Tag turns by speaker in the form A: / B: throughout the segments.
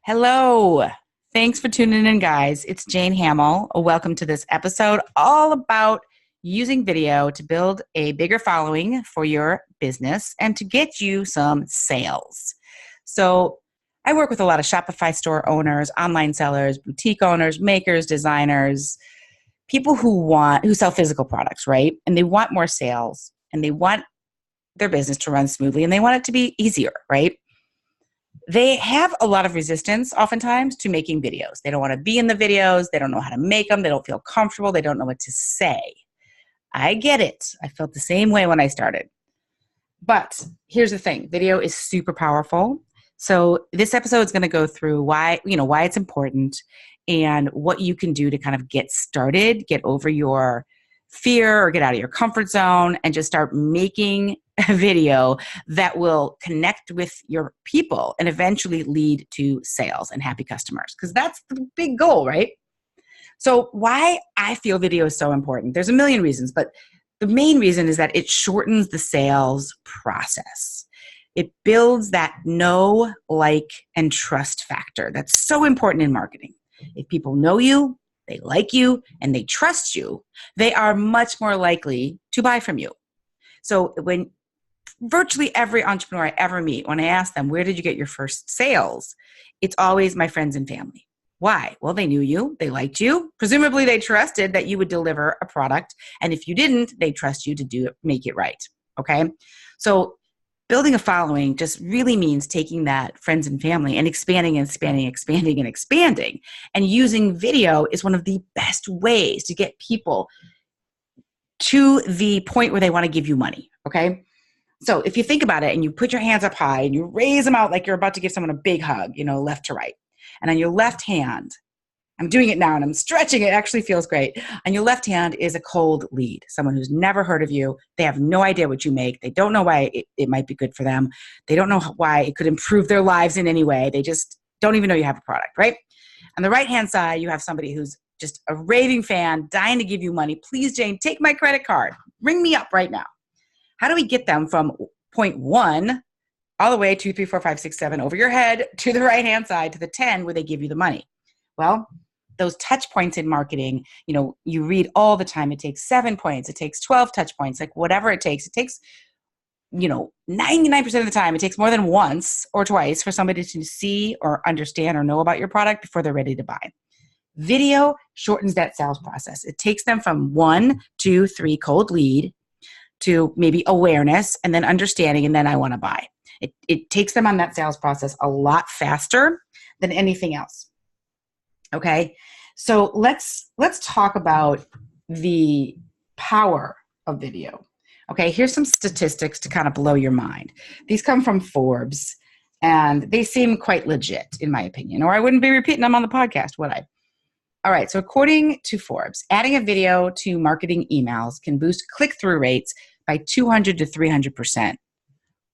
A: Hello. Thanks for tuning in, guys. It's Jane Hamill. Welcome to this episode all about using video to build a bigger following for your business and to get you some sales. So I work with a lot of Shopify store owners, online sellers, boutique owners, makers, designers, people who sell physical products, right? And they want more sales and they want their business to run smoothly and they want it to be easier, right? They have a lot of resistance oftentimes to making videos. They don't want to be in the videos. They don't know how to make them. They don't feel comfortable. They don't know what to say. I get it. I felt the same way when I started. But here's the thing. Video is super powerful. So this episode is going to go through why it's important and what you can do to kind of get started, get over your fear or get out of your comfort zone and just start making a video that will connect with your people and eventually lead to sales and happy customers. Because that's the big goal, right? So why I feel video is so important. There's a million reasons, but the main reason is that it shortens the sales process. It builds that know, like, and trust factor. That's so important in marketing. If people know you, they like you, and they trust you, they are much more likely to buy from you. So when virtually every entrepreneur I ever meet, when I ask them, where did you get your first sales? It's always my friends and family. Why? Well, they knew you. They liked you. Presumably, they trusted that you would deliver a product. And if you didn't, they trust you to make it right. Okay? So building a following just really means taking that friends and family and expanding and expanding, expanding and expanding. And using video is one of the best ways to get people to the point where they want to give you money. Okay? So if you think about it and you put your hands up high and you raise them out like you're about to give someone a big hug, left to right. And on your left hand, I'm doing it now and I'm stretching. It actually feels great. On your left hand is a cold lead, someone who's never heard of you. They have no idea what you make. They don't know why it might be good for them. They don't know why it could improve their lives in any way. They just don't even know you have a product, right? On the right-hand side, you have somebody who's just a raving fan, dying to give you money. Please, Jane, take my credit card. Ring me up right now. How do we get them from point 1 all the way 2, 3, 4, 5, 6, 7 over your head to the right-hand side to the 10 where they give you the money? Well, those touch points in marketing, you read all the time. It takes 7 points. It takes 12 touch points, like whatever it takes. It takes, 99% of the time, it takes more than once or twice for somebody to see or understand or know about your product before they're ready to buy. Video shortens that sales process. It takes them from 1, 2, 3 cold lead to maybe awareness and then understanding and then I want to buy. It takes them on that sales process a lot faster than anything else. Okay, so let's talk about the power of video. Okay, here's some statistics to kind of blow your mind. These come from Forbes and they seem quite legit in my opinion, or I wouldn't be repeating them on the podcast, would I? All right, so according to Forbes, adding a video to marketing emails can boost click-through rates by 200 to 300%.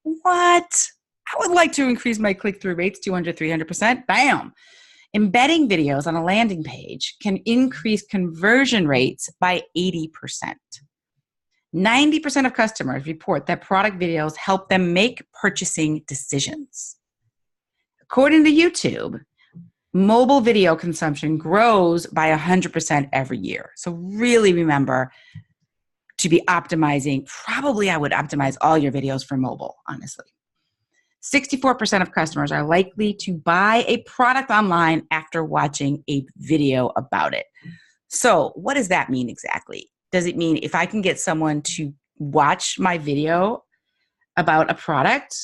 A: What? I would like to increase my click-through rates 200, 300%. Bam! Embedding videos on a landing page can increase conversion rates by 80%. 90% of customers report that product videos help them make purchasing decisions. According to YouTube, mobile video consumption grows by 100% every year. So really remember to be optimizing. Probably I would optimize all your videos for mobile, honestly. 64% of customers are likely to buy a product online after watching a video about it. So what does that mean exactly? Does it mean if I can get someone to watch my video about a product,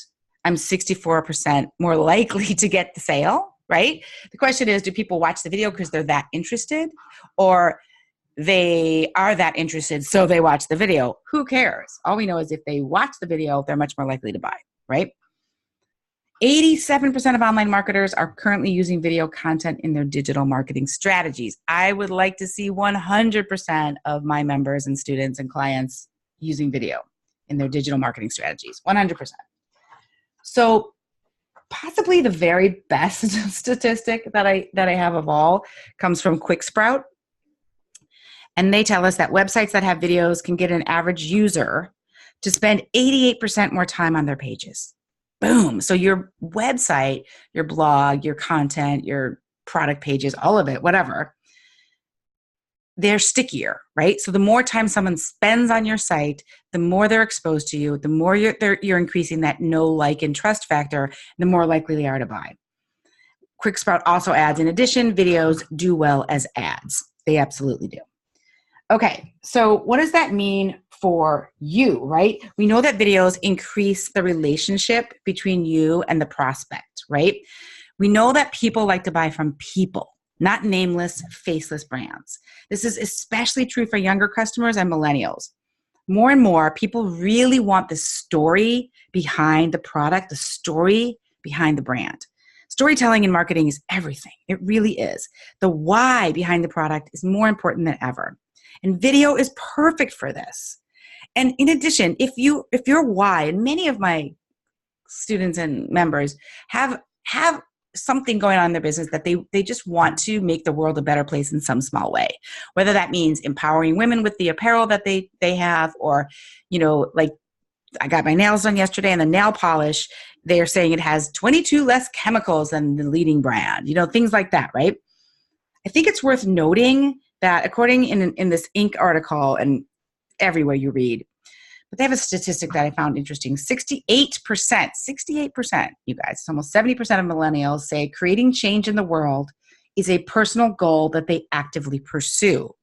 A: I'm 64% more likely to get the sale, right? The question is, do people watch the video because they're that interested, or they are that interested so they watch the video? Who cares? All we know is if they watch the video, they're much more likely to buy, right? 87% of online marketers are currently using video content in their digital marketing strategies. I would like to see 100% of my members and students and clients using video in their digital marketing strategies, 100%. So possibly the very best statistic that I have of all comes from QuickSprout. And they tell us that websites that have videos can get an average user to spend 88% more time on their pages. boom. So your website, your blog, your content, your product pages, all of it, whatever, they're stickier, right? So the more time someone spends on your site, the more they're exposed to you, the more you're increasing that know, like, and trust factor, the more likely they are to buy. QuickSprout also adds, in addition, videos do well as ads. They absolutely do. Okay, so what does that mean for you, right? We know that videos increase the relationship between you and the prospect, right? We know that people like to buy from people, not nameless, faceless brands. This is especially true for younger customers and millennials. More and more, people really want the story behind the product, the story behind the brand. Storytelling in marketing is everything. It really is. The why behind the product is more important than ever. And video is perfect for this. And in addition, if your why, and many of my students and members have something going on in their business that they just want to make the world a better place in some small way, whether that means empowering women with the apparel that they have, or, like I got my nails done yesterday, and the nail polish, they are saying it has 22 less chemicals than the leading brand, things like that, right? I think it's worth noting that according in this Inc. article, and everywhere you read, but they have a statistic that I found interesting. 68%, you guys, it's almost 70% of millennials say creating change in the world is a personal goal that they actively pursue,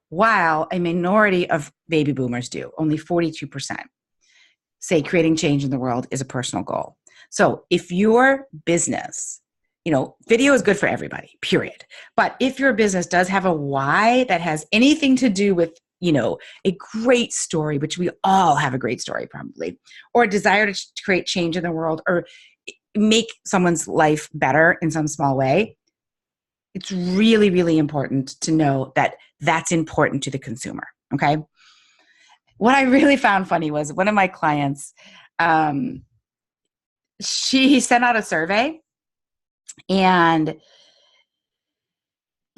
A: while a minority of baby boomers do. Only 42% say creating change in the world is a personal goal. So if your business, video is good for everybody, period. But if your business does have a why that has anything to do with, a great story, which we all have a great story probably, or a desire to create change in the world or make someone's life better in some small way, it's really, really important to know that that's important to the consumer, okay? What I really found funny was one of my clients, she sent out a survey, and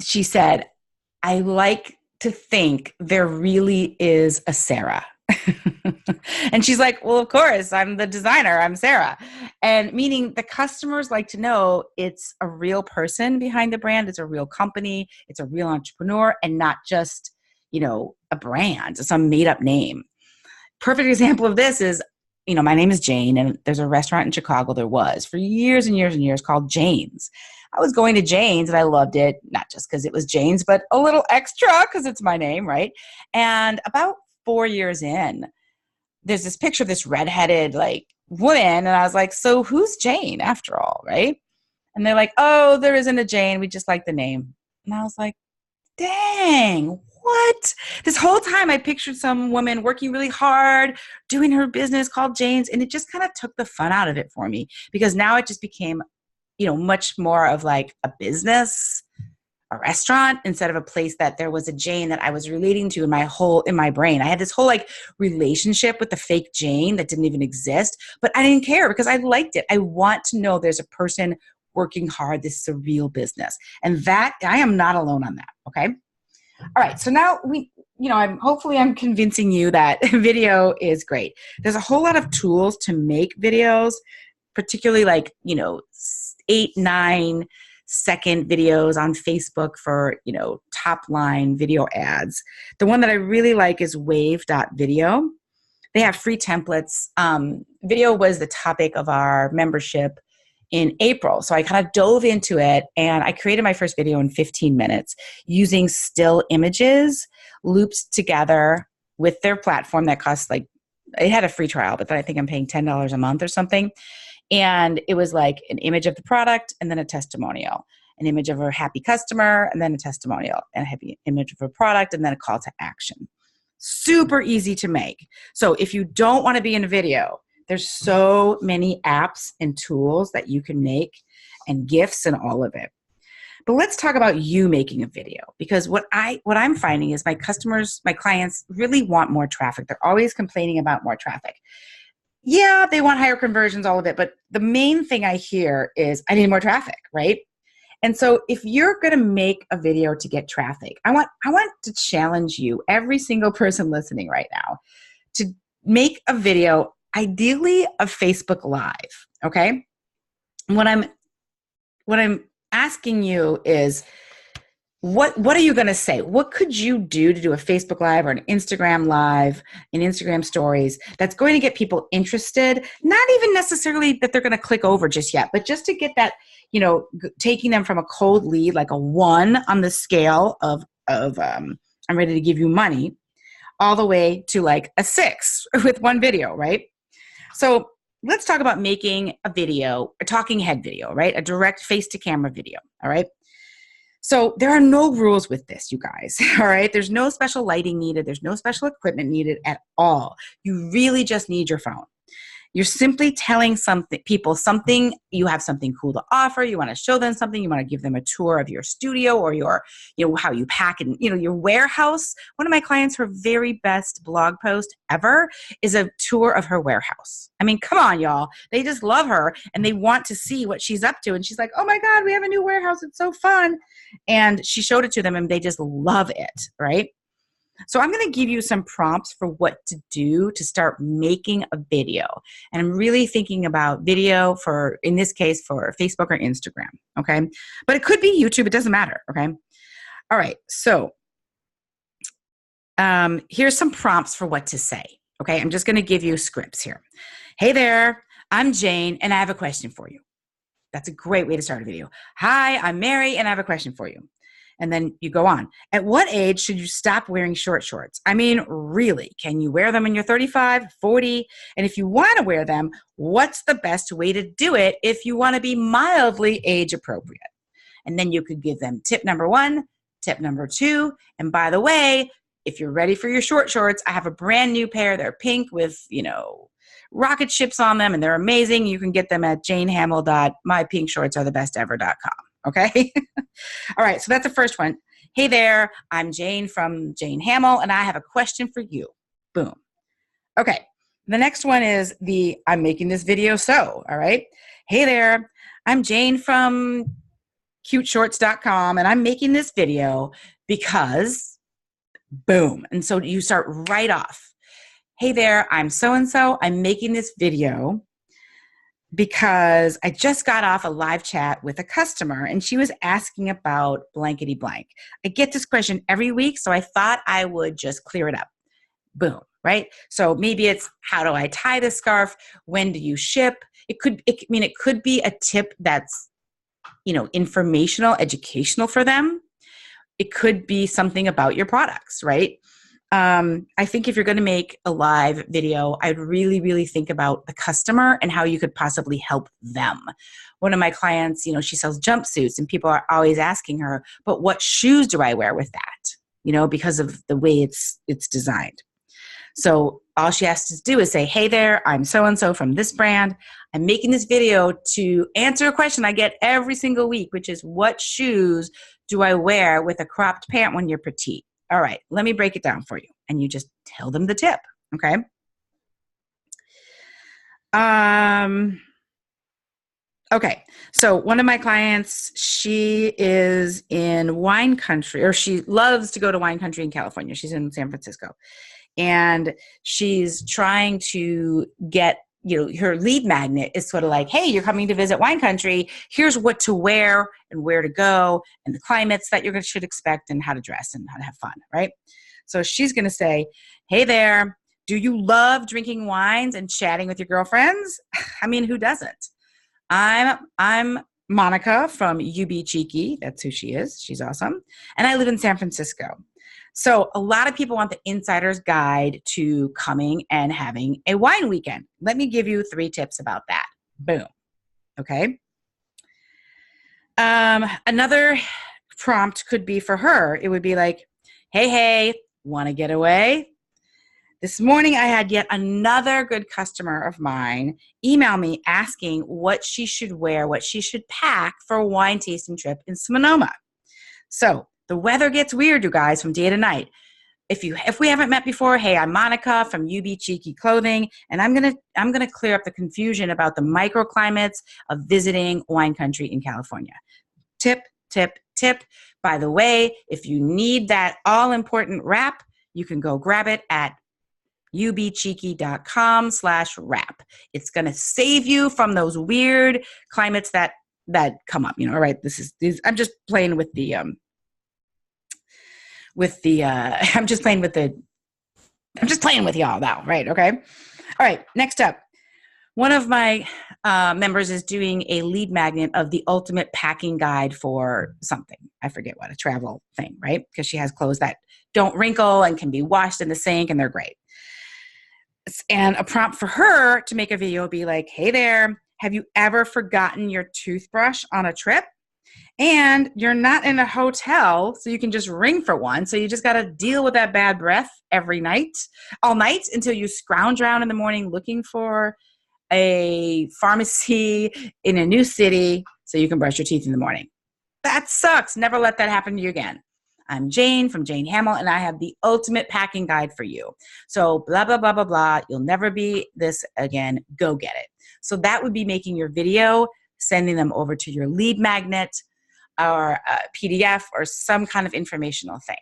A: she said, I like to think there really is a Sarah. And she's like, well, of course, I'm the designer, I'm Sarah. And meaning the customers like to know it's a real person behind the brand, it's a real company, it's a real entrepreneur, and not just, a brand, some made up name. Perfect example of this is, my name is Jane, and there's a restaurant in Chicago, there was for years and years and years, called Jane's. I was going to Jane's and I loved it, not just because it was Jane's, but a little extra because it's my name, right? And about 4 years in, there's this picture of this redheaded woman, and I was like, so who's Jane after all, right? And they're like, oh, there isn't a Jane, we just like the name. And I was like, dang, what? This whole time I pictured some woman working really hard, doing her business called Jane's, and it just kind of took the fun out of it for me, because now it just became, much more of like a business, a restaurant, instead of a place that there was a Jane that I was relating to in my brain. I had this whole relationship with the fake Jane that didn't even exist, but I didn't care because I liked it. I want to know there's a person working hard. This is a real business. And that I am not alone on that. Okay. All right. So now I'm convincing you that video is great. There's a whole lot of tools to make videos, particularly 8-9 second videos on Facebook for, top line video ads. The one that I really like is wave.video. They have free templates. Video was the topic of our membership in April. So I kind of dove into it, and I created my first video in 15 minutes using still images looped together with their platform that costs it had a free trial, but then I think I'm paying $10 a month or something. And it was like an image of the product and then a testimonial, an image of a happy customer and then a testimonial, and a happy image of a product and then a call to action. Super easy to make. So if you don't want to be in a video, there's so many apps and tools that you can make, and GIFs and all of it. But let's talk about you making a video, because what I'm finding is my clients really want more traffic. They're always complaining about more traffic. Yeah, they want higher conversions, all of it. But the main thing I hear is I need more traffic, right? And so if you're going to make a video to get traffic, I want to challenge you, every single person listening right now, to make a video ideally a Facebook Live, okay? What I'm asking you is, what are you going to say? What could you do to do a Facebook Live or an Instagram Live, an Instagram Stories that's going to get people interested? Not even necessarily that they're going to click over just yet, but just to get that, taking them from a cold lead, like a 1 on the scale of I'm ready to give you money, all the way to like a 6 with one video, right? So let's talk about making a video, a talking head video, right? A direct face to camera video, all right? So there are no rules with this, you guys, all right? There's no special lighting needed. There's no special equipment needed at all. You really just need your phone. You're simply telling people something, you have something cool to offer, you want to show them something, you want to give them a tour of your studio or your, how you pack and, your warehouse. One of my clients, her very best blog post ever is a tour of her warehouse. I mean, come on, y'all. They just love her and they want to see what she's up to. And she's like, oh my God, we have a new warehouse. It's so fun. And she showed it to them and they just love it, right? So I'm going to give you some prompts for what to do to start making a video. And I'm really thinking about video for, in this case, for Facebook or Instagram, okay? But it could be YouTube. It doesn't matter, okay? All right. So here's some prompts for what to say, okay? I'm just going to give you scripts here. Hey there, I'm Jane, and I have a question for you. That's a great way to start a video. Hi, I'm Mary, and I have a question for you. And then you go on. At what age should you stop wearing short shorts? I mean, really, can you wear them when you're 35, 40? And if you want to wear them, what's the best way to do it if you want to be mildly age appropriate? And then you could give them tip number 1, tip number 2. And by the way, if you're ready for your short shorts, I have a brand new pair. They're pink with, rocket ships on them, and they're amazing. You can get them at janehamel.mypinkshortsaretheBestEver.com. Okay. All right. So that's the first one. Hey there, I'm Jane from Jane Hamel, and I have a question for you. Boom. Okay. The next one is I'm making this video. So, all right. Hey there, I'm Jane from cuteshorts.com, and I'm making this video because boom. And so you start right off. Hey there, I'm so-and-so. I'm making this video because I just got off a live chat with a customer and she was asking about blankety blank. I get this question every week, so I thought I would just clear it up. Boom, right? So maybe it's, how do I tie the scarf? When do you ship? It could be a tip that's, informational, educational for them. It could be something about your products, right? I think if you're going to make a live video, I'd really, really think about the customer and how you could possibly help them. One of my clients, she sells jumpsuits and people are always asking her, but what shoes do I wear with that? Because of the way it's designed. So all she has to do is say, hey there, I'm so-and-so from this brand. I'm making this video to answer a question I get every single week, which is, what shoes do I wear with a cropped pant when you're petite? All right, let me break it down for you. And you just tell them the tip, okay? Okay, so one of my clients, she is in wine country, or she loves to go to wine country in California. She's in San Francisco. And she's trying to get, her lead magnet is sort of like, hey, you're coming to visit wine country. Here's what to wear and where to go and the climates that you should expect and how to dress and how to have fun, right? So she's going to say, hey there, do you love drinking wines and chatting with your girlfriends? I mean, who doesn't? I'm Monica from UB Cheeky. That's who she is. She's awesome. And I live in San Francisco. So a lot of people want the insider's guide to coming and having a wine weekend. Let me give you 3 tips about that. Boom. Okay. Another prompt could be for her. It would be like, hey, want to get away? This morning I had yet another good customer of mine email me asking what she should wear, what she should pack for a wine tasting trip in Sonoma. So the weather gets weird, you guys, from day to night. If we haven't met before, hey, I'm Monica from UB Cheeky Clothing, and I'm gonna clear up the confusion about the microclimates of visiting wine country in California. Tip. By the way, if you need that all-important wrap, you can go grab it at ubcheeky.com/wrap. It's going to save you from those weird climates that come up, all right, I'm just playing with the, I'm just playing with y'all now, right? Okay. All right. Next up, one of my members is doing a lead magnet of the ultimate packing guide for something. I forget what, a travel thing, right? Because she has clothes that don't wrinkle and can be washed in the sink, and they're great. And a prompt for her to make a video would be like, hey there, have you ever forgotten your toothbrush on a trip? And you're not in a hotel, so you can just ring for one. So you just got to deal with that bad breath all night until you scrounge around in the morning looking for a pharmacy in a new city so you can brush your teeth in the morning. That sucks. Never let that happen to you again. I'm Jane from Jane Hamill, and I have the ultimate packing guide for you. So blah, blah, blah, blah, blah. You'll never be this again. Go get it. So that would be making your video, sending them over to your lead magnet or PDF or some kind of informational thing.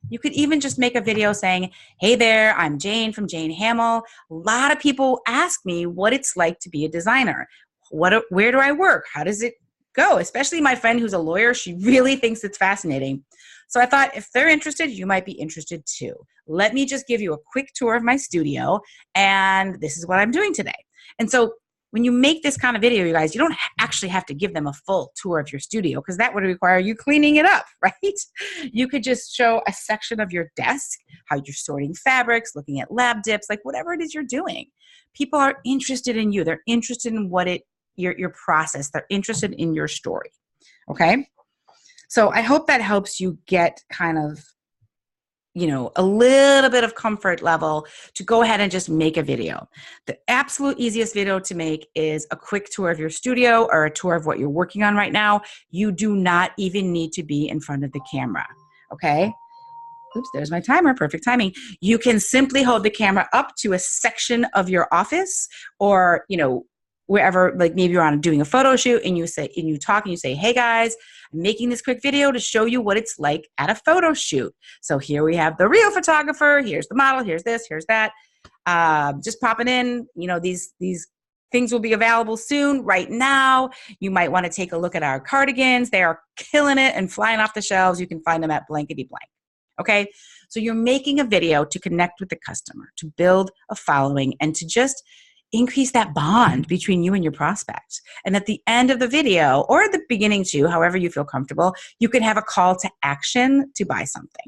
A: You could even just make a video saying, hey there, I'm Jane from Jane Hamill. A lot of people ask me what it's like to be a designer. Where do I work? How does it go? Especially my friend who's a lawyer. She really thinks it's fascinating. So I thought if they're interested, you might be interested too. Let me just give you a quick tour of my studio, and this is what I'm doing today. And so when you make this kind of video, you guys, you don't actually have to give them a full tour of your studio because that would require you cleaning it up, right? You could just show a section of your desk, how you're sorting fabrics, looking at lab dips, like whatever it is you're doing. People are interested in you. They're interested in your process. They're interested in your story, okay? So I hope that helps you get kind of, a little bit of comfort level to go ahead and just make a video. The absolute easiest video to make is a quick tour of your studio or a tour of what you're working on right now. You do not even need to be in front of the camera, okay? Oops, there's my timer, perfect timing. You can simply hold the camera up to a section of your office or, wherever, like maybe you're doing a photo shoot and you say, hey guys, I'm making this quick video to show you what it's like at a photo shoot. So here we have the real photographer, here's the model, here's this, here's that. Just popping in, these things will be available soon. Right now, you might want to take a look at our cardigans. They are killing it and flying off the shelves. You can find them at blankety blank. Okay, so you're making a video to connect with the customer, to build a following, and to just increase that bond between you and your prospect. And at the end of the video, or at the beginning too, however you feel comfortable, you can have a call to action to buy something.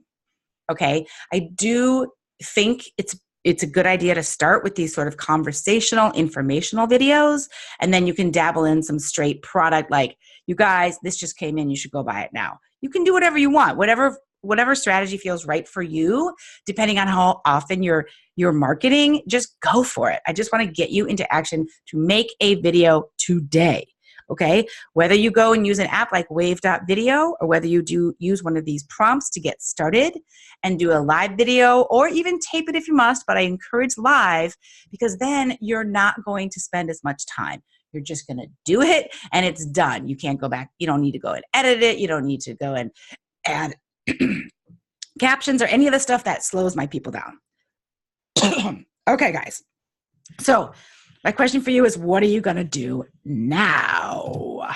A: Okay, I do think it's a good idea to start with these sort of conversational, informational videos, and then you can dabble in some straight product like, you guys, this just came in, you should go buy it now. You can do whatever you want, whatever strategy feels right for you, depending on how often you're marketing, just go for it. I just want to get you into action to make a video today, okay? Whether you go and use an app like wave.video or whether you do use one of these prompts to get started and do a live video or even tape it if you must, but I encourage live because then you're not going to spend as much time. You're just going to do it and it's done. You can't go back. You don't need to go and edit it. You don't need to go and add captions or any of the stuff that slows my people down. Okay, guys. So my question for you is, what are you going to do now?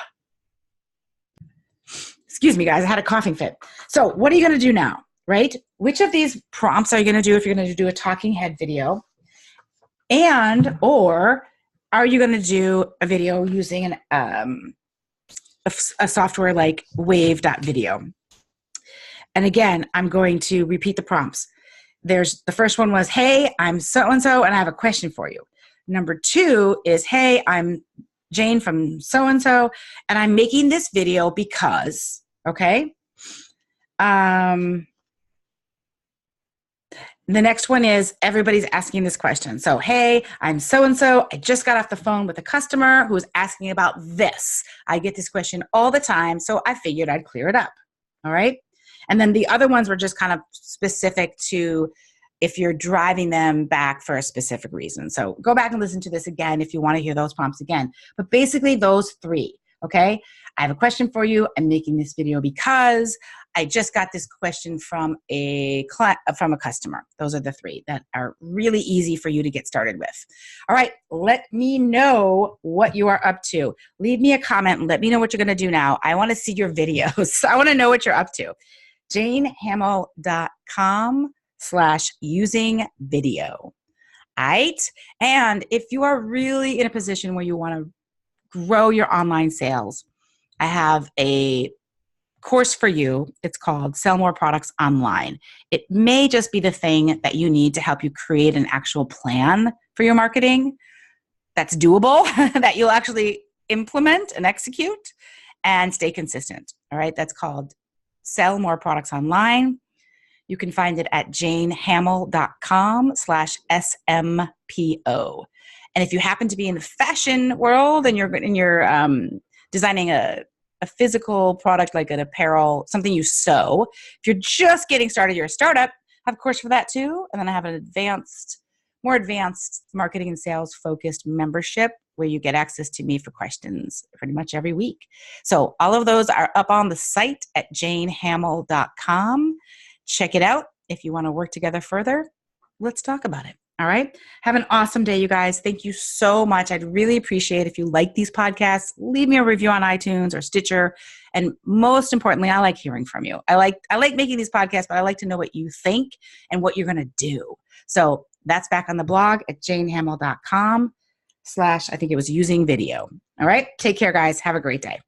A: Excuse me, guys. I had a coughing fit. So what are you going to do now, right? Which of these prompts are you going to do if you're going to do a talking head video? Or are you going to do a video using a software like wave.video? And again, I'm going to repeat the prompts. The first one was, hey, I'm so-and-so, and I have a question for you. Number 2 is, hey, I'm Jane from so-and-so, and I'm making this video because, okay? The next one is, everybody's asking this question. So, hey, I'm so-and-so. I just got off the phone with a customer who was asking about this. I get this question all the time, so I figured I'd clear it up, all right? And then the other ones were just kind of specific to if you're driving them back for a specific reason. So go back and listen to this again if you want to hear those prompts again. But basically those 3, okay? I have a question for you. I'm making this video because I just got this question from a customer. Those are the three that are really easy for you to get started with. All right, let me know what you are up to. Leave me a comment and let me know what you're going to do now. I want to see your videos. I want to know what you're up to. janehamill.com/using video. All right. And if you are really in a position where you want to grow your online sales, I have a course for you. It's called Sell More Products Online. It may just be the thing that you need to help you create an actual plan for your marketing that's doable, that you'll actually implement and execute and stay consistent. All right. That's called Sell More Products Online. You can find it at janehamill.com/SMPO. And if you happen to be in the fashion world and you're designing a physical product like an apparel, something you sew, if you're just getting started, you're a startup, I have a course for that too. And then I have an more advanced marketing and sales focused membership where you get access to me for questions pretty much every week. So all of those are up on the site at janehamill.com. Check it out. If you want to work together further, let's talk about it. All right. Have an awesome day, you guys. Thank you so much. I'd really appreciate if you like these podcasts, leave me a review on iTunes or Stitcher. And most importantly, I like hearing from you. I like making these podcasts, but I like to know what you think and what you're going to do. So that's back on the blog at janehamill.com/ I think it was using video. All right. Take care, guys. Have a great day.